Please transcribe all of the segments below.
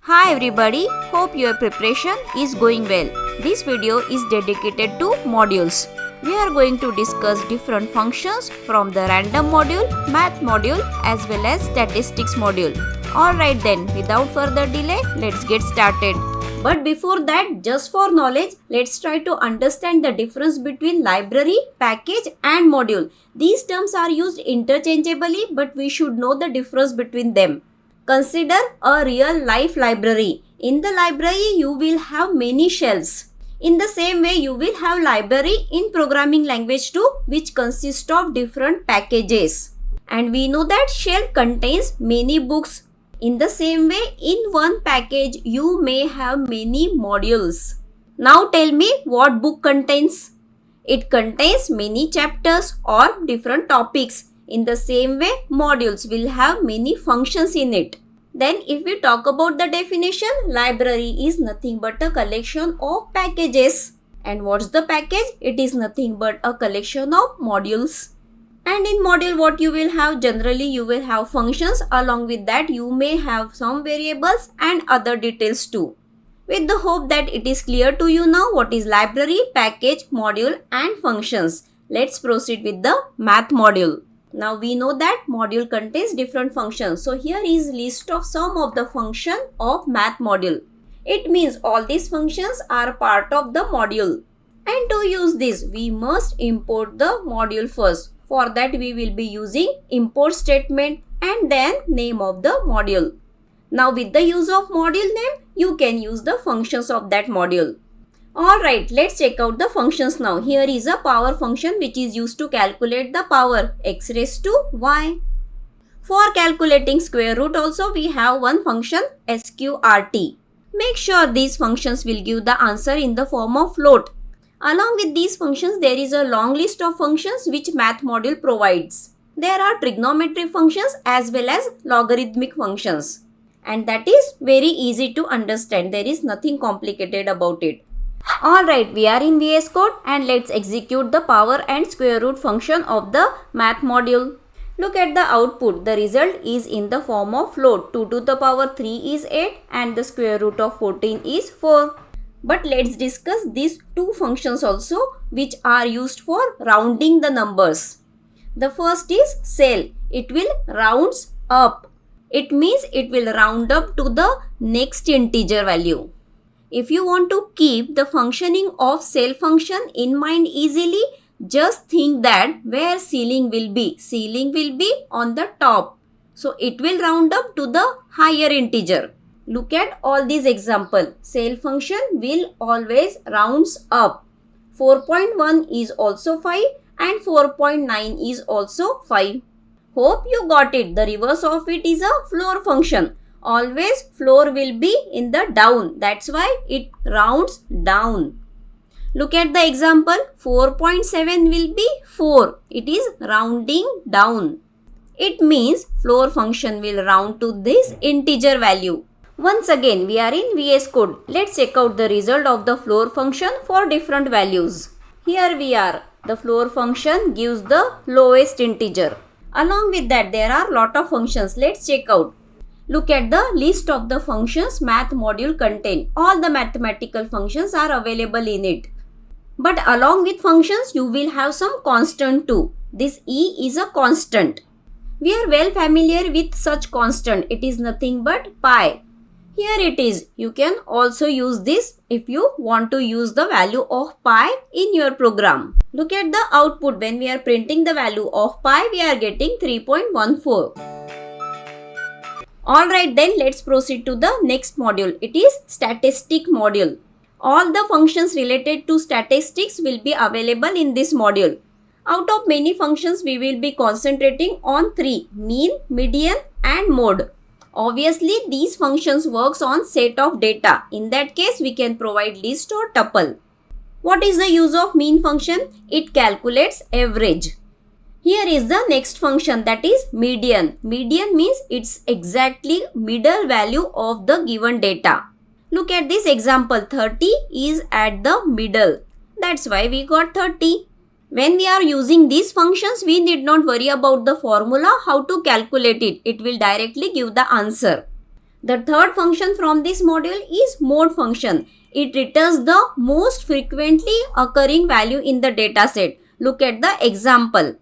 Hi everybody, hope your preparation is going well. This video is dedicated to modules. We are going to discuss different functions from the random module, math module as well as statistics module. Alright then, without further delay, let's get started. But before that, just for knowledge, let's try to understand the difference between library, package and module. These terms are used interchangeably, but we should know the difference between them. Consider a real life library. In the library, you will have many shelves. In the same way, you will have library in programming language too, which consists of different packages. And we know that shelf contains many books. In the same way, in one package, you may have many modules. Now tell me what book contains. It contains many chapters or different topics. In the same way, modules will have many functions in it. Then if we talk about the definition, library is nothing but a collection of packages. And what's the package? It is nothing but a collection of modules. And in module what you will have, generally you will have functions. Along with that you may have some variables and other details too. With the hope that it is clear to you now what is library, package, module and functions. Let's proceed with the math module. Now we know that module contains different functions. So here is list of some of the function of math module. It means all these functions are part of the module. And to use this, we must import the module first. For that we will be using import statement and then name of the module. Now with the use of module name, you can use the functions of that module. Alright, let's check out the functions now. Here is a power function which is used to calculate the power x raised to y. For calculating square root also we have one function sqrt. Make sure these functions will give the answer in the form of float. Along with these functions there is a long list of functions which math module provides. There are trigonometry functions as well as logarithmic functions. And that is very easy to understand. There is nothing complicated about it. Alright, we are in VS Code and let's execute the power and square root function of the math module. Look at the output. The result is in the form of float. 2 to the power 3 is 8 and the square root of 14 is 4. But let's discuss these two functions also which are used for rounding the numbers. The first is cell. It will rounds up. It means it will round up to the next integer value. If you want to keep the functioning of cell function in mind easily, just think that where ceiling will be on the top. So it will round up to the higher integer. Look at all these examples. Cell function will always rounds up. 4.1 is also 5 and 4.9 is also 5. Hope you got it. The reverse of it is a floor function. Always floor will be in the down. That's why it rounds down. Look at the example. 4.7 will be 4. It is rounding down. It means floor function will round to this integer value. Once again, we are in VS Code. Let's check out the result of the floor function for different values. Here we are. The floor function gives the lowest integer. Along with that, there are lot of functions. Let's check out. Look at the list of the functions math module contain. All the mathematical functions are available in it. But along with functions, you will have some constant too. This E is a constant. We are well familiar with such constant. It is nothing but pi. Here it is. You can also use this if you want to use the value of pi in your program. Look at the output. When we are printing the value of pi, we are getting 3.14. Alright then, let's proceed to the next module. It is statistic module. All the functions related to statistics will be available in this module. Out of many functions, we will be concentrating on 3: mean, median and mode. Obviously, these functions works on set of data. In that case, we can provide list or tuple. What is the use of mean function? It calculates average. Here is the next function, that is median. Median means it's exactly middle value of the given data. Look at this example. 30 is at the middle. That's why we got 30. When we are using these functions, we need not worry about the formula, how to calculate it. It will directly give the answer. The third function from this module is mode function. It returns the most frequently occurring value in the dataset. Look at the example.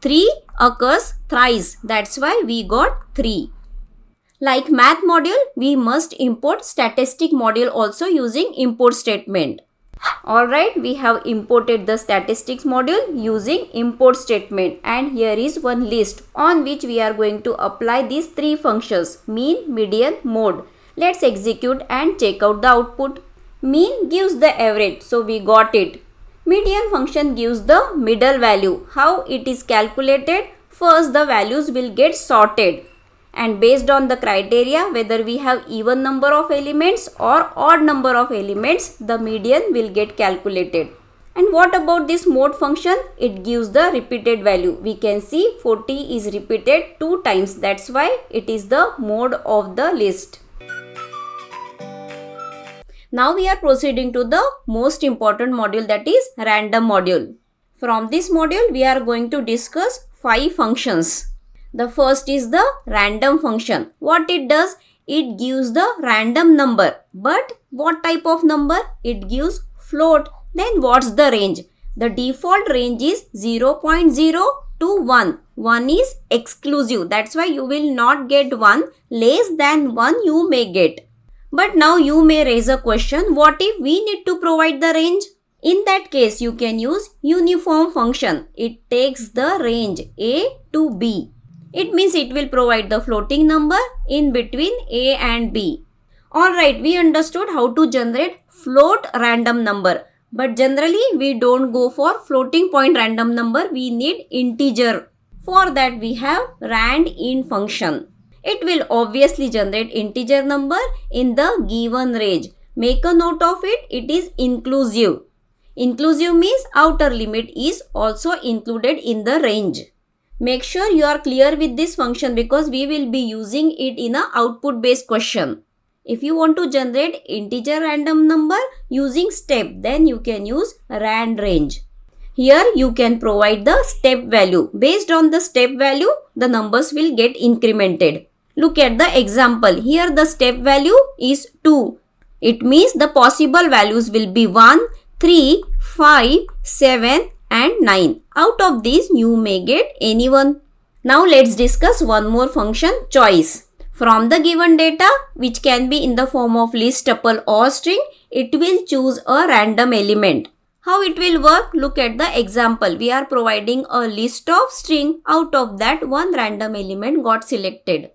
3 occurs thrice. That's why we got 3. Like math module, we must import statistic module also using import statement. Alright, we have imported the statistics module using import statement, and here is one list on which we are going to apply these 3 functions: mean, median, mode. Let's execute and check out the output. Mean gives the average, so we got it. Median function gives the middle value. How it is calculated? First, the values will get sorted, and based on the criteria whether we have even number of elements or odd number of elements, the median will get calculated. And what about this mode function? It gives the repeated value. We can see 40 is repeated 2 times. That's why it is the mode of the list. Now we are proceeding to the most important module, that is random module. From this module we are going to discuss 5 functions. The first is the random function. What it does? It gives the random number. But what type of number? It gives float. Then what's the range? The default range is 0.0 to 1. 1 is exclusive. That's why you will not get 1. Less than 1 you may get. But now you may raise a question. What if we need to provide the range? In that case, you can use uniform function. It takes the range A to B. It means it will provide the floating number in between A and B. Alright, we understood how to generate float random number. But generally, we don't go for floating point random number. We need integer. For that, we have randint function. It will obviously generate integer number in the given range. Make a note of it. It is inclusive. Inclusive means outer limit is also included in the range. Make sure you are clear with this function because we will be using it in a output based question. If you want to generate integer random number using step, then you can use randrange. Here you can provide the step value. Based on the step value, the numbers will get incremented. Look at the example. Here the step value is 2. It means the possible values will be 1, 3, 5, 7 and 9. Out of these you may get any one. Now let's discuss one more function, choice. From the given data, which can be in the form of list, tuple or string, it will choose a random element. How it will work? Look at the example. We are providing a list of string. Out of that, one random element got selected.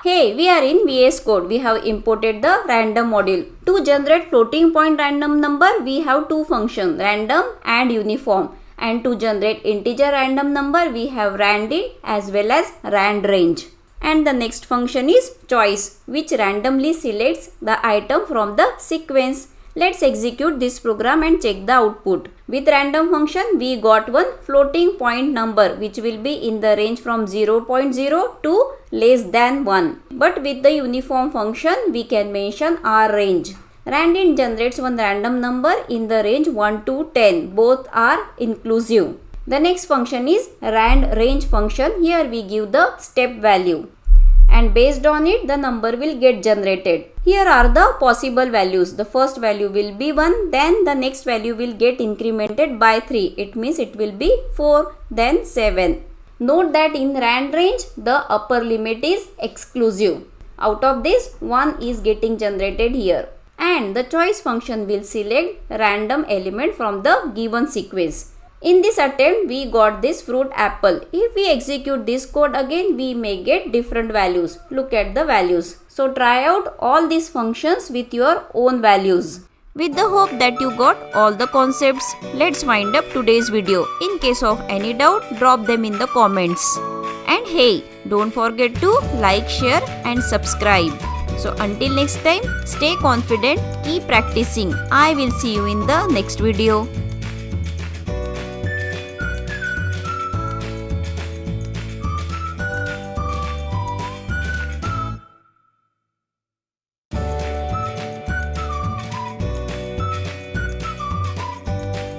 Hey, we are in VS Code. We have imported the random module. To generate floating point random number, we have 2 functions, random and uniform. And to generate integer random number, we have randint as well as randrange. And the next function is choice, which randomly selects the item from the sequence. Let's execute this program and check the output. With random function, we got one floating point number which will be in the range from 0.0 to less than 1. But with the uniform function, we can mention our range. Randint generates one random number in the range 1 to 10. Both are inclusive. The next function is randrange function. Here we give the step value, and based on it the number will get generated. Here are the possible values. The first value will be 1, then the next value will get incremented by 3. It means it will be 4, then 7. Note that in randrange the upper limit is exclusive. Out of this, 1 is getting generated here. And the choice function will select random element from the given sequence. In this attempt, we got this fruit apple. If we execute this code again, we may get different values. Look at the values. So try out all these functions with your own values. With the hope that you got all the concepts, let's wind up today's video. In case of any doubt, drop them in the comments. And hey, don't forget to like, share and subscribe. So until next time, stay confident, keep practicing. I will see you in the next video.